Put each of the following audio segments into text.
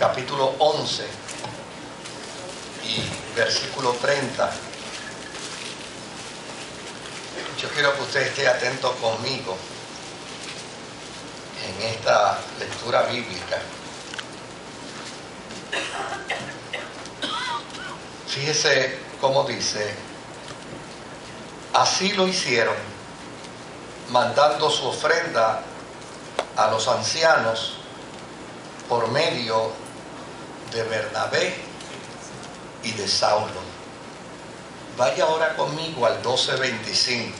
capítulo 11 y versículo 30. Yo quiero que usted esté atento conmigo en esta lectura bíblica. Fíjese cómo dice: así lo hicieron, mandando su ofrenda a los ancianos por medio de Bernabé y de Saulo. Vaya ahora conmigo al 12:25.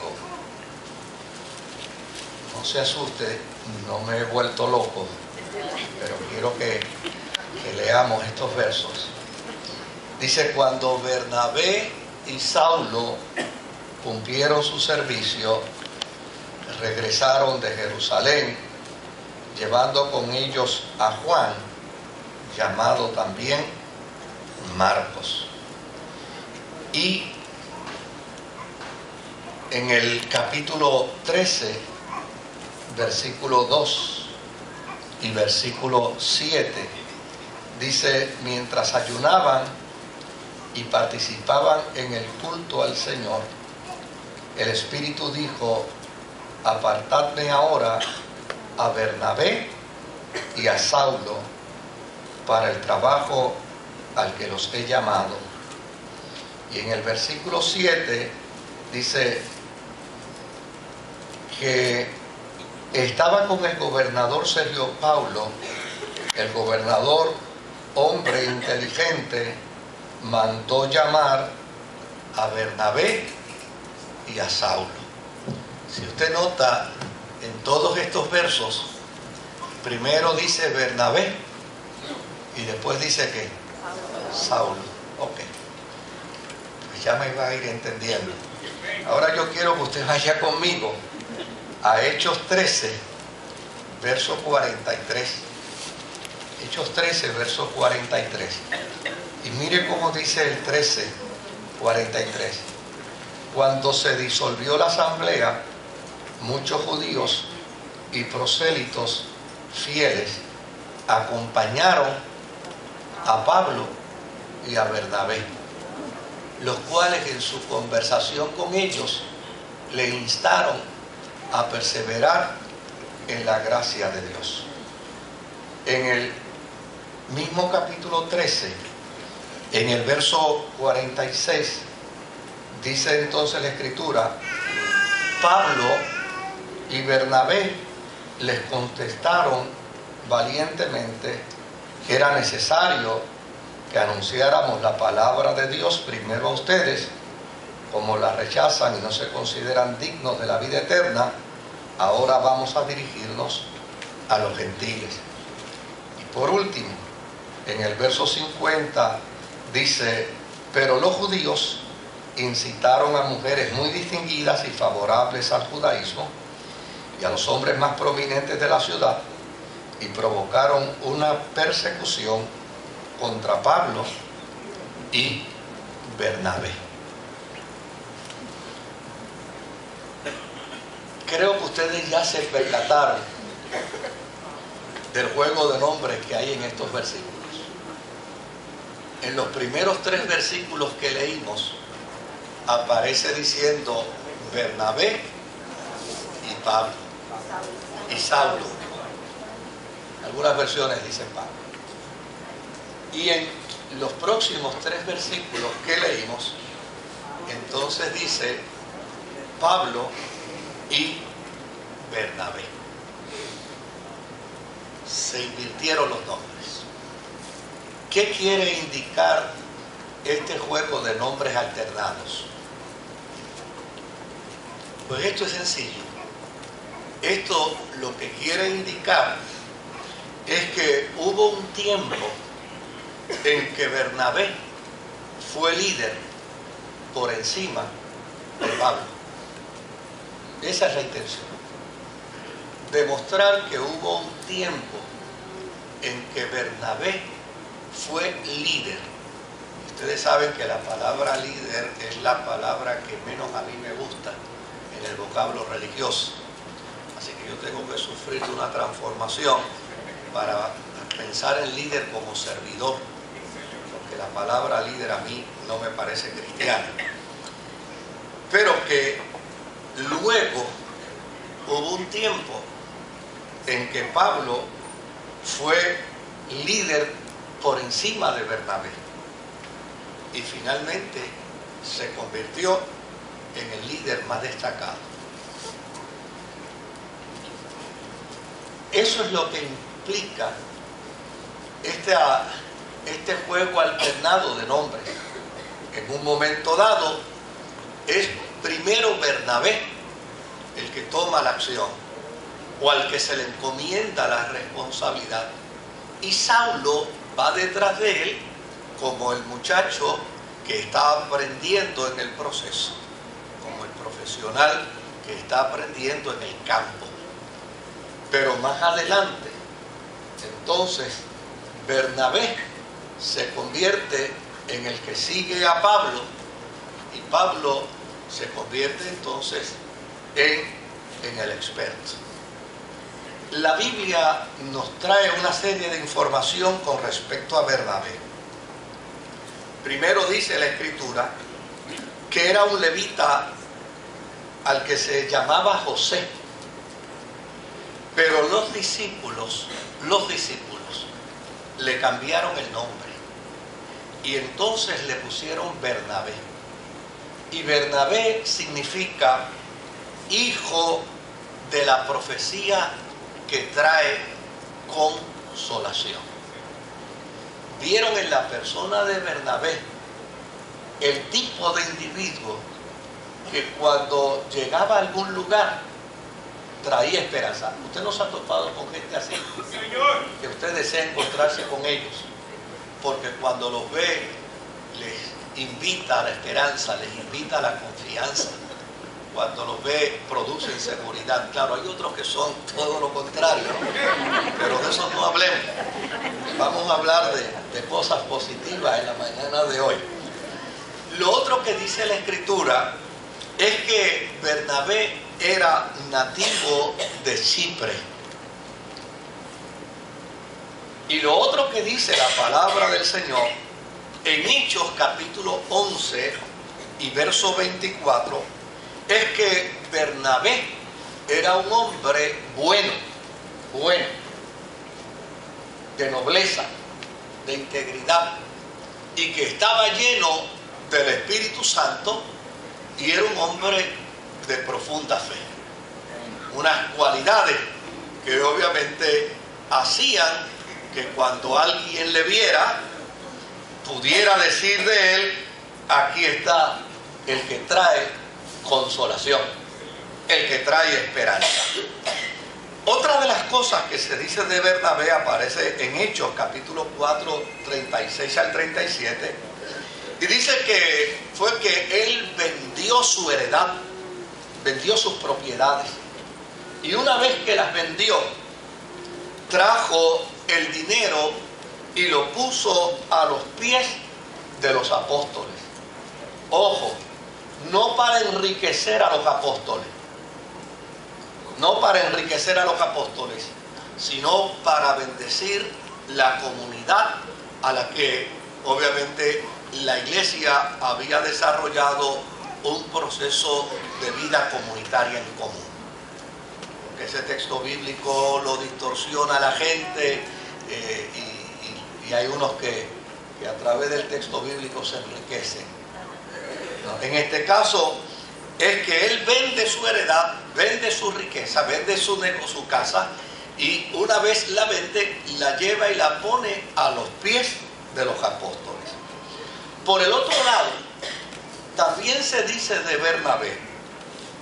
No se asuste, no me he vuelto loco, pero quiero que leamos estos versos. Dice: cuando Bernabé y Saulo cumplieron su servicio, regresaron de Jerusalén, llevando con ellos a Juan, llamado también Marcos. Y en el capítulo 13, versículo 2 y versículo 7, dice: mientras ayunaban y participaban en el culto al Señor, el Espíritu dijo: apartadme ahora a Bernabé y a Saulo para el trabajo al que los he llamado. Y en el versículo 7 dice que estaba con el gobernador Sergio Paulo. El gobernador, hombre inteligente, mandó llamar a Bernabé y a Saulo. Si usted nota, en todos estos versos, primero dice Bernabé y después dice ¿qué? Saulo. Ok. Pues ya me va a ir entendiendo. Ahora yo quiero que usted vaya conmigo a Hechos 13, verso 43. Hechos 13, verso 43. Y mire cómo dice el 13, 43. Cuando se disolvió la asamblea, muchos judíos y prosélitos fieles acompañaron a Pablo y a Bernabé, los cuales en su conversación con ellos le instaron a perseverar en la gracia de Dios. En el mismo capítulo 13, en el verso 46, dice entonces la Escritura: Pablo y Bernabé les contestaron valientemente que era necesario que anunciáramos la palabra de Dios primero a ustedes. Como la rechazan y no se consideran dignos de la vida eterna, ahora vamos a dirigirnos a los gentiles. Y por último, en el verso 50 dice: pero los judíos incitaron a mujeres muy distinguidas y favorables al judaísmo y a los hombres más prominentes de la ciudad, y provocaron una persecución contra Pablo y Bernabé. Creo que ustedes ya se percataron del juego de nombres que hay en estos versículos. En los primeros 3 versículos que leímos aparece diciendo Bernabé y Pablo y Saulo. Algunas versiones dicen Pablo. Y en los próximos 3 versículos que leímos, entonces dice Pablo y Bernabé. Se invirtieron los nombres. ¿Qué quiere indicar este juego de nombres alternados? Pues esto es sencillo. Esto lo que quiere indicar es que hubo un tiempo en que Bernabé fue líder por encima de Pablo. Esa es la intención. Demostrar que hubo un tiempo en que Bernabé fue líder. Ustedes saben que la palabra líder es la palabra que menos a mí me gusta en el vocablo religioso. Así que yo tengo que sufrir una transformación para pensar en líder como servidor, porque la palabra líder a mí no me parece cristiana, pero que luego hubo un tiempo en que Pablo fue líder por encima de Bernabé y finalmente se convirtió en el líder más destacado. Eso es lo que implica este juego alternado de nombres. En un momento dado es primero Bernabé el que toma la acción o al que se le encomienda la responsabilidad, y Saulo va detrás de él como el muchacho que está aprendiendo en el proceso, como el profesional que está aprendiendo en el campo. Pero más adelante, entonces, Bernabé se convierte en el que sigue a Pablo, y Pablo se convierte entonces en el experto. La Biblia nos trae una serie de información con respecto a Bernabé. Primero dice la Escritura que era un levita al que se llamaba José, pero los discípulos le cambiaron el nombre y entonces le pusieron Bernabé. Y Bernabé significa hijo de la profecía que trae consolación. Vieron en la persona de Bernabé el tipo de individuo que cuando llegaba a algún lugar traía esperanza. Usted no se ha topado con gente así, que usted desea encontrarse con ellos, porque cuando los ve les invita a la esperanza, les invita a la confianza. Cuando los ve producen seguridad. Claro, hay otros que son todo lo contrario, ¿no? Pero de eso no hablemos. Vamos a hablar de cosas positivas en la mañana de hoy. Lo otro que dice la Escritura es que Bernabé era nativo de Chipre. Y lo otro que dice la palabra del Señor en Hechos capítulo 11 y verso 24 es que Bernabé era un hombre bueno, de nobleza, de integridad, y que estaba lleno del Espíritu Santo, y era un hombre de profunda fe. Unas cualidades que obviamente hacían que cuando alguien le viera, pudiera decir de él: aquí está el que trae consolación, el que trae esperanza. Otra de las cosas que se dice de Bernabé aparece en Hechos capítulo 4, 36 al 37, y dice que fue que él vendió su heredad, vendió sus propiedades, y una vez que las vendió, trajo el dinero y lo puso a los pies de los apóstoles. Ojo, no para enriquecer a los apóstoles, no para enriquecer a los apóstoles, sino para bendecir la comunidad a la que obviamente la iglesia había desarrollado un proceso de vida comunitaria en común. Porque ese texto bíblico lo distorsiona a la gente, y hay unos que a través del texto bíblico se enriquecen. No, en este caso es que él vende su heredad, vende su riqueza, vende su casa, y una vez la vende, la lleva y la pone a los pies de los apóstoles. Por el otro lado, también se dice de Bernabé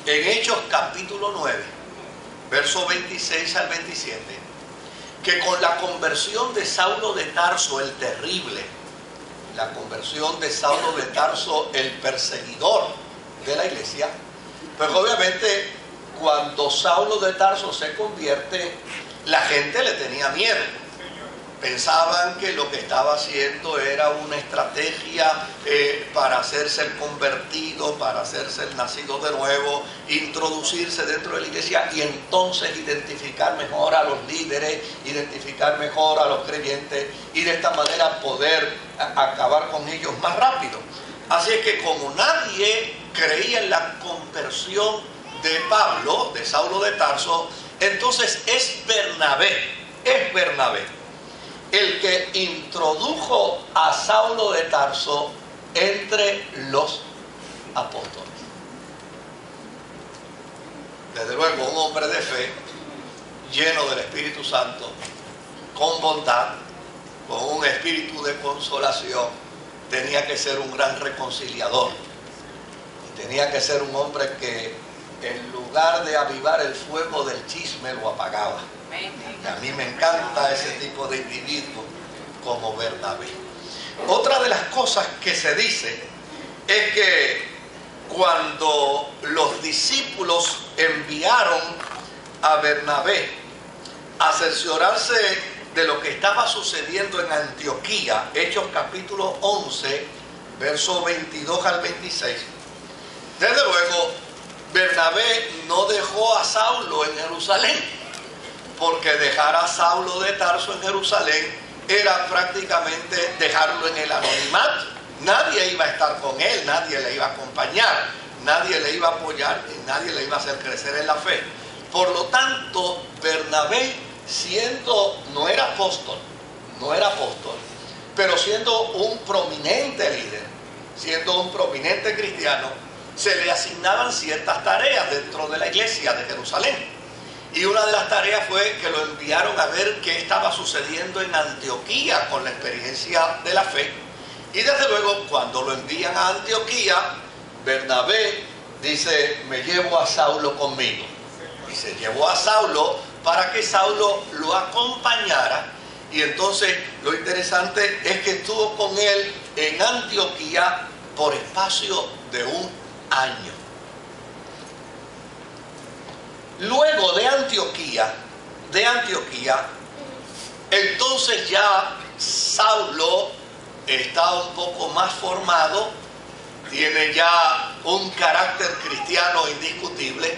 en Hechos capítulo 9, versos 26 al 27, que con la conversión de Saulo de Tarso el terrible, la conversión de Saulo de Tarso el perseguidor de la iglesia, pues obviamente cuando Saulo de Tarso se convierte, la gente le tenía miedo. Pensaban que lo que estaba haciendo era una estrategia para hacerse el convertido, para hacerse el nacido de nuevo, introducirse dentro de la iglesia y entonces identificar mejor a los líderes, identificar mejor a los creyentes y de esta manera poder acabar con ellos más rápido. Así es que como nadie creía en la conversión de Pablo, de Saulo de Tarso, entonces es Bernabé el que introdujo a Saulo de Tarso entre los apóstoles. Desde luego, un hombre de fe, lleno del Espíritu Santo, con bondad, con un espíritu de consolación, tenía que ser un gran reconciliador. Y tenía que ser un hombre que, en lugar de avivar el fuego del chisme, lo apagaba. Y a mí me encanta ese tipo de individuo como Bernabé. Otra de las cosas que se dice es que cuando los discípulos enviaron a Bernabé a cerciorarse de lo que estaba sucediendo en Antioquía, Hechos capítulo 11, versos 22 al 26, desde luego Bernabé no dejó a Saulo en Jerusalén, porque dejar a Saulo de Tarso en Jerusalén era prácticamente dejarlo en el anonimato. Nadie iba a estar con él, nadie le iba a acompañar, nadie le iba a apoyar y nadie le iba a hacer crecer en la fe. Por lo tanto, Bernabé, no era apóstol, pero siendo un prominente líder, siendo un prominente cristiano, se le asignaban ciertas tareas dentro de la iglesia de Jerusalén. Y una de las tareas fue que lo enviaron a ver qué estaba sucediendo en Antioquía con la experiencia de la fe. Y desde luego, cuando lo envían a Antioquía, Bernabé dice, me llevo a Saulo conmigo. Y se llevó a Saulo para que Saulo lo acompañara. Y entonces lo interesante es que estuvo con él en Antioquía por espacio de un año. Luego de Antioquía, entonces ya Saulo está un poco más formado, tiene ya un carácter cristiano indiscutible,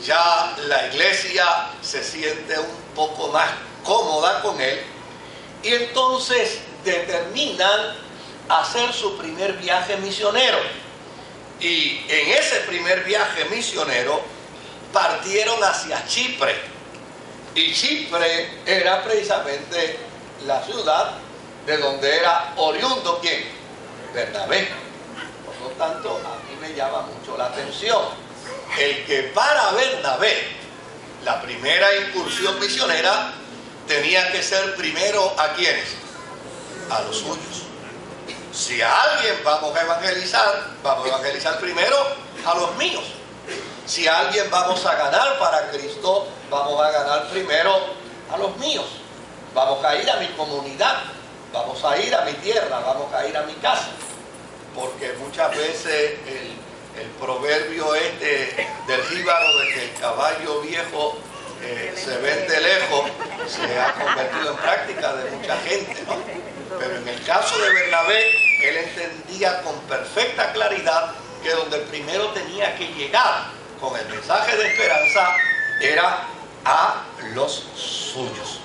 ya la iglesia se siente un poco más cómoda con él, y entonces determinan hacer su primer viaje misionero. Y en ese primer viaje misionero partieron hacia Chipre, y Chipre era precisamente la ciudad de donde era oriundo ¿quién? Bernabé. Por lo tanto, a mí me llama mucho la atención el que para Bernabé la primera incursión misionera tenía que ser primero ¿a quiénes? A los suyos. Si a alguien vamos a evangelizar primero a los míos. Si a alguien vamos a ganar para Cristo, vamos a ganar primero a los míos. Vamos a ir a mi comunidad, vamos a ir a mi tierra, vamos a ir a mi casa. Porque muchas veces el proverbio del jíbaro de que el caballo viejo se vende lejos, se ha convertido en práctica de mucha gente, ¿no? Pero en el caso de Bernabé, él entendía con perfecta claridad que donde primero tenía que llegar con el mensaje de esperanza era a los suyos.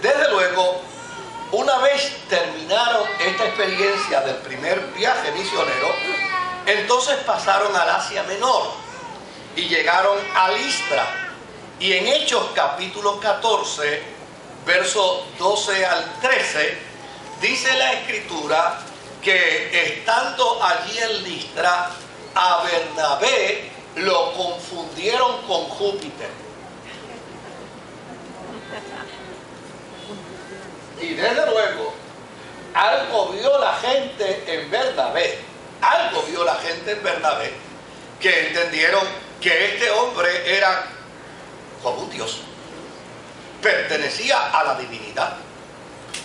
Desde luego, una vez terminaron esta experiencia del primer viaje misionero, entonces pasaron al Asia Menor y llegaron a Listra. Y en Hechos capítulo 14, versos 12 al 13, dice la Escritura que estando allí en Listra, a Bernabé lo confundieron con Júpiter. Y desde luego, algo vio la gente en Bernabé, que entendieron que este hombre era como un Dios, pertenecía a la divinidad.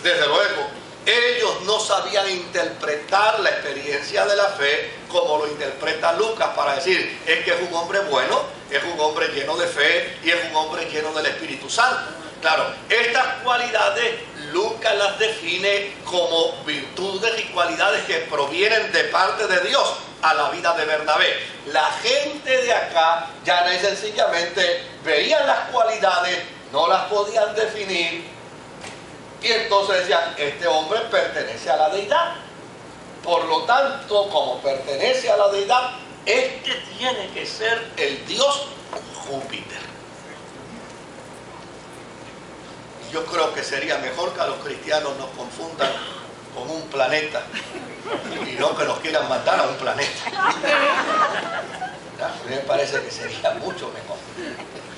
Desde luego, ellos no sabían interpretar la experiencia de la fe como lo interpreta Lucas para decir, es que es un hombre bueno, es un hombre lleno de fe y es un hombre lleno del Espíritu Santo. Claro, estas cualidades Lucas las define como virtudes y cualidades que provienen de parte de Dios a la vida de Bernabé. La gente de acá ya no sencillamente veían las cualidades, no las podían definir, y entonces decían, este hombre pertenece a la deidad. Por lo tanto, como pertenece a la deidad, este tiene que ser el dios Júpiter. Yo creo que sería mejor que a los cristianos nos confundan con un planeta y no que nos quieran matar a un planeta. A mí me parece que sería mucho mejor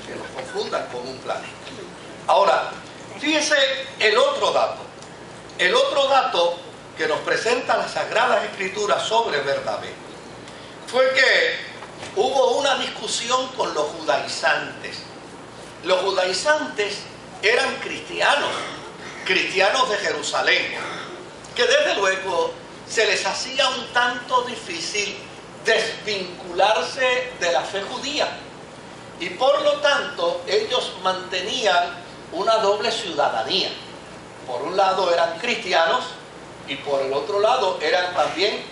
que nos confundan con un planeta. Ahora, fíjese el otro dato. El otro dato que nos presenta las Sagradas Escrituras sobre Bernabé fue que hubo una discusión con los judaizantes. Los judaizantes eran cristianos de Jerusalén, que desde luego se les hacía un tanto difícil desvincularse de la fe judía, y por lo tanto ellos mantenían una doble ciudadanía. Por un lado eran cristianos y por el otro lado eran también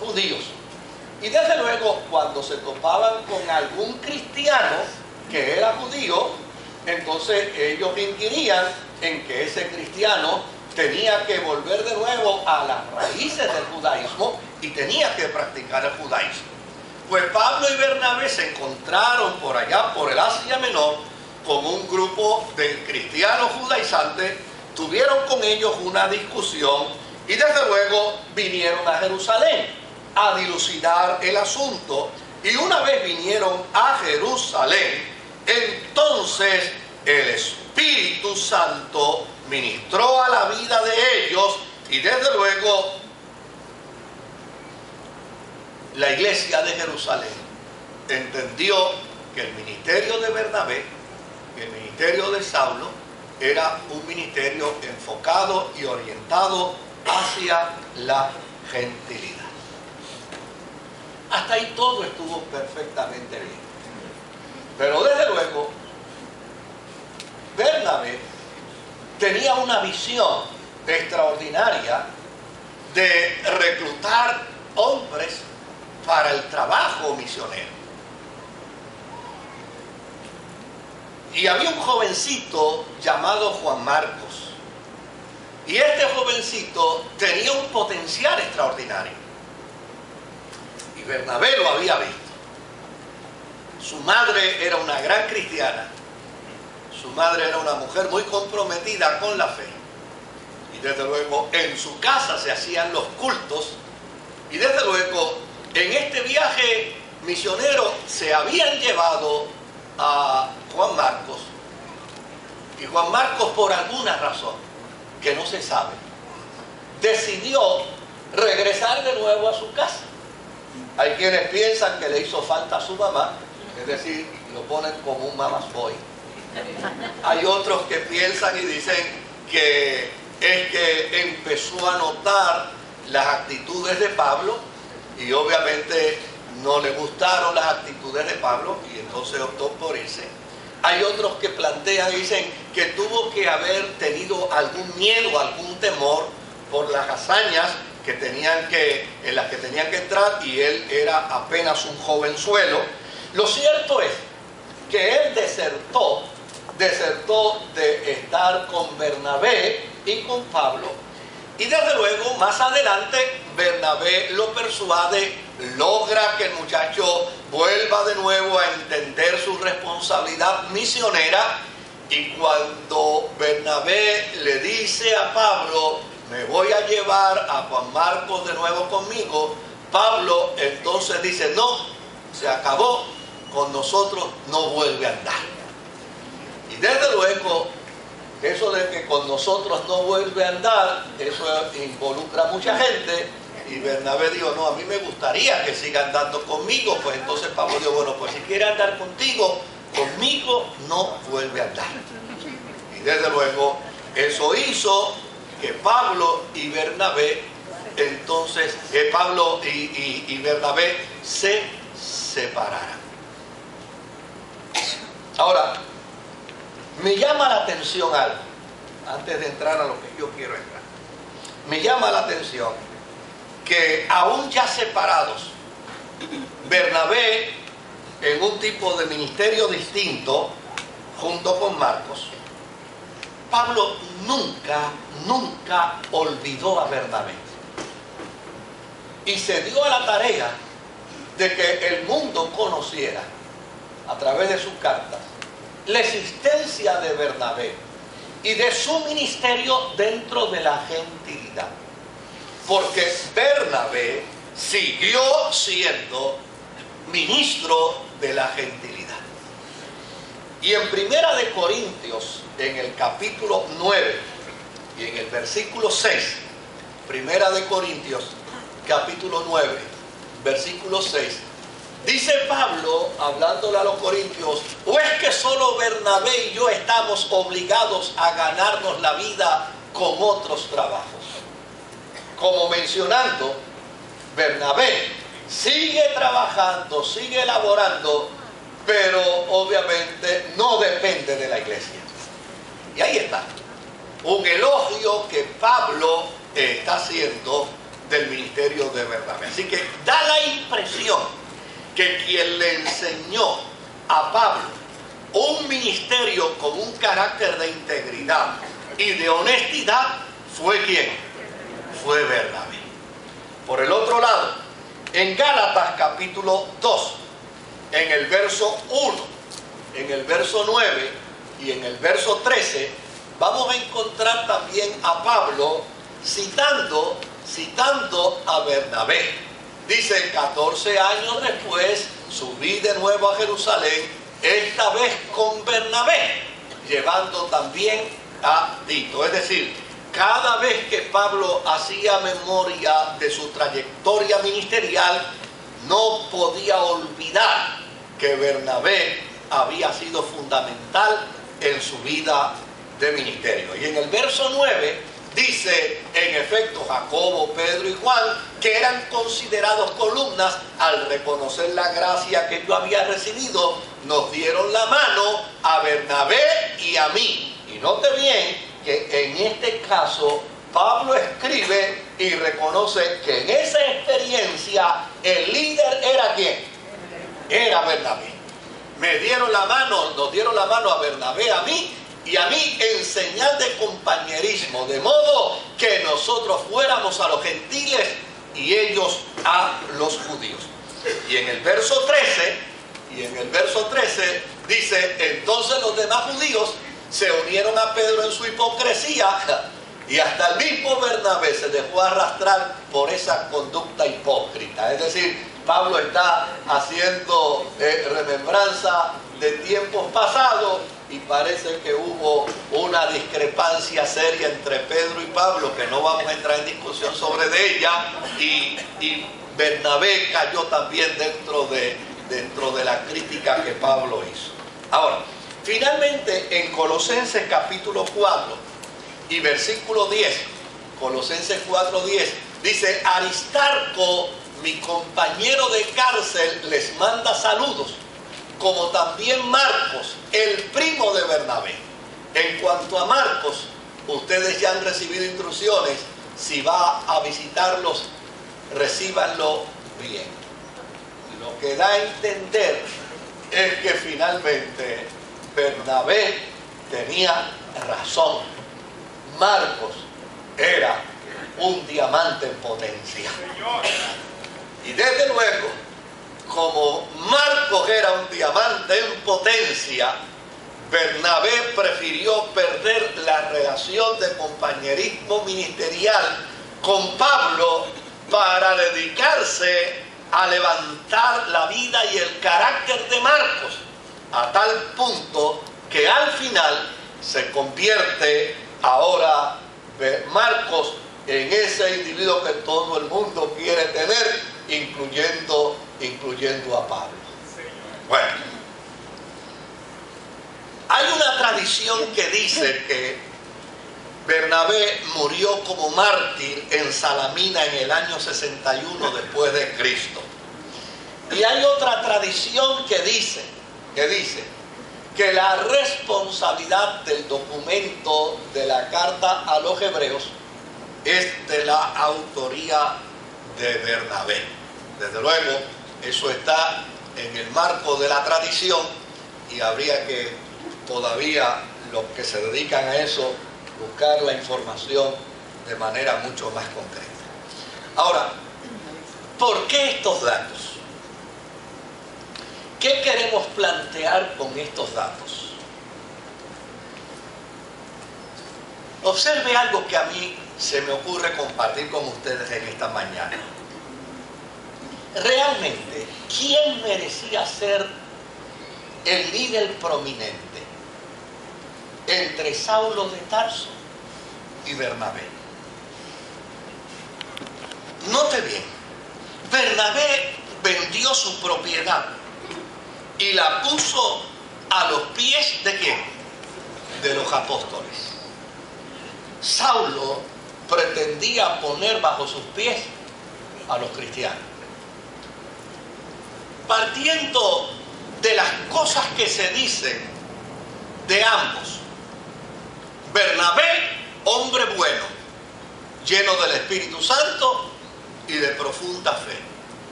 judíos. Y desde luego cuando se topaban con algún cristiano que era judío, entonces ellos inquirían en que ese cristiano tenía que volver de nuevo a las raíces del judaísmo y tenía que practicar el judaísmo. Pues Pablo y Bernabé se encontraron por allá, por el Asia Menor, con un grupo de cristianos judaizantes, tuvieron con ellos una discusión y desde luego vinieron a Jerusalén a dilucidar el asunto. Y una vez vinieron a Jerusalén, entonces el Espíritu Santo ministró a la vida de ellos y desde luego la iglesia de Jerusalén entendió que el ministerio de Bernabé y el ministerio de Saulo era un ministerio enfocado y orientado hacia la gentilidad. Hasta ahí todo estuvo perfectamente bien. Pero desde luego, Bernabé tenía una visión extraordinaria de reclutar hombres para el trabajo misionero. Y había un jovencito llamado Juan Marcos. Y este jovencito tenía un potencial extraordinario. Y Bernabé lo había visto. Su madre era una gran cristiana. Su madre era una mujer muy comprometida con la fe. Y desde luego en su casa se hacían los cultos. Y desde luego en este viaje misionero se habían llevado a Juan Marcos. Y Juan Marcos, por alguna razón que no se sabe, decidió regresar de nuevo a su casa. Hay quienes piensan que le hizo falta a su mamá, es decir, lo ponen como un mama's boy. Hay otros que piensan y dicen que es que empezó a notar las actitudes de Pablo y obviamente no le gustaron las actitudes de Pablo y entonces optó por ese. Hay otros que plantean y dicen que tuvo que haber tenido algún miedo, algún temor por las hazañas en las que tenían que entrar y él era apenas un jovenzuelo. Lo cierto es que él desertó de estar con Bernabé y con Pablo. Y desde luego, más adelante, Bernabé lo persuade, logra que el muchacho vuelva de nuevo a entender su responsabilidad misionera. Y cuando Bernabé le dice a Pablo, me voy a llevar a Juan Marcos de nuevo conmigo, Pablo entonces dice, no, se acabó, con nosotros no vuelve a andar. Y desde luego, eso de que con nosotros no vuelve a andar, eso involucra a mucha gente. Y Bernabé dijo, no, a mí me gustaría que siga andando conmigo. Pues entonces Pablo dijo, bueno, pues si quiere andar contigo, conmigo no vuelve a andar. Y desde luego, eso hizo que Pablo y Bernabé, entonces, Pablo y Bernabé se separaran. Ahora, Me llama la atención algo, antes de entrar a lo que yo quiero entrar. Me llama la atención que aún ya separados, Bernabé en un tipo de ministerio distinto, junto con Marcos, Pablo nunca olvidó a Bernabé. Y se dio a la tarea de que el mundo conociera, a través de sus cartas, la existencia de Bernabé y de su ministerio dentro de la gentilidad. Porque Bernabé siguió siendo ministro de la gentilidad. Y en Primera de Corintios, en el capítulo 9 y en el versículo 6, Primera de Corintios, capítulo 9, versículo 6, dice Pablo, hablándole a los corintios: ¿o es que solo Bernabé y yo estamos obligados a ganarnos la vida con otros trabajos? Como mencionando, Bernabé sigue trabajando, sigue elaborando, pero obviamente no depende de la iglesia. Y ahí está, un elogio que Pablo está haciendo del ministerio de Bernabé. Así que da la impresión que quien le enseñó a Pablo un ministerio con un carácter de integridad y de honestidad fue ¿quién? Fue Bernabé. Por el otro lado, en Gálatas capítulo 2, en el verso 1, en el verso 9 y en el verso 13, vamos a encontrar también a Pablo citando a Bernabé. Dice: 14 años después subí de nuevo a Jerusalén, esta vez con Bernabé, llevando también a Tito. Es decir, cada vez que Pablo hacía memoria de su trayectoria ministerial, no podía olvidar que Bernabé había sido fundamental en su vida de ministerio. Y en el verso 9 dice: en efecto, Jacobo, Pedro y Juan, que eran considerados columnas, al reconocer la gracia que yo había recibido, nos dieron la mano a Bernabé y a mí. Y note bien que en este caso Pablo escribe y reconoce que en esa experiencia el líder era ¿quién? Era Bernabé. Me dieron la mano, nos dieron la mano a Bernabé, a mí y a mí, en señal de compañerismo, de modo que nosotros fuéramos a los gentiles y ellos a los judíos. Y en el verso 13 dice: entonces los demás judíos se unieron a Pedro en su hipocresía, y hasta el mismo Bernabé se dejó arrastrar por esa conducta hipócrita. Es decir, Pablo está haciendo remembranza de tiempos pasados, y parece que hubo una discrepancia seria entre Pedro y Pablo, que no vamos a entrar en discusión sobre ella, y Bernabé cayó también dentro de la crítica que Pablo hizo. Ahora, finalmente, en Colosenses capítulo 4 y versículo 10, Colosenses 4:10, dice: Aristarco, mi compañero de cárcel, les manda saludos, como también Marcos, el primo de Bernabé. En cuanto a Marcos, ustedes ya han recibido instrucciones: si va a visitarlos, recíbanlo bien. Y lo que da a entender es que finalmente Bernabé tenía razón. Marcos era un diamante en potencia. Y desde luego, como Marcos era un diamante en potencia, Bernabé prefirió perder la relación de compañerismo ministerial con Pablo para dedicarse a levantar la vida y el carácter de Marcos, a tal punto que al final se convierte ahora Marcos en ese individuo que todo el mundo quiere tener, incluyendo a Pablo. Bueno, hay una tradición que dice que Bernabé murió como mártir en Salamina en el año 61 después de Cristo. Y hay otra tradición que dice que la responsabilidad del documento de la carta a los hebreos es de la autoría de Bernabé. Desde luego, eso está en el marco de la tradición y habría que todavía los que se dedican a eso buscar la información de manera mucho más concreta. Ahora, ¿por qué estos datos? ¿Qué queremos plantear con estos datos? Observe algo que a mí se me ocurre compartir con ustedes en esta mañana. Realmente, ¿quién merecía ser el líder prominente entre Saulo de Tarso y Bernabé? Note bien, Bernabé vendió su propiedad y la puso a los pies ¿de quién? De los apóstoles. Saulo pretendía poner bajo sus pies a los cristianos. Partiendo de las cosas que se dicen de ambos, Bernabé, hombre bueno, lleno del Espíritu Santo y de profunda fe.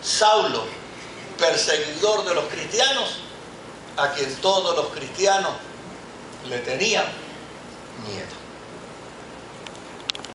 Saulo, perseguidor de los cristianos, a quien todos los cristianos le tenían miedo.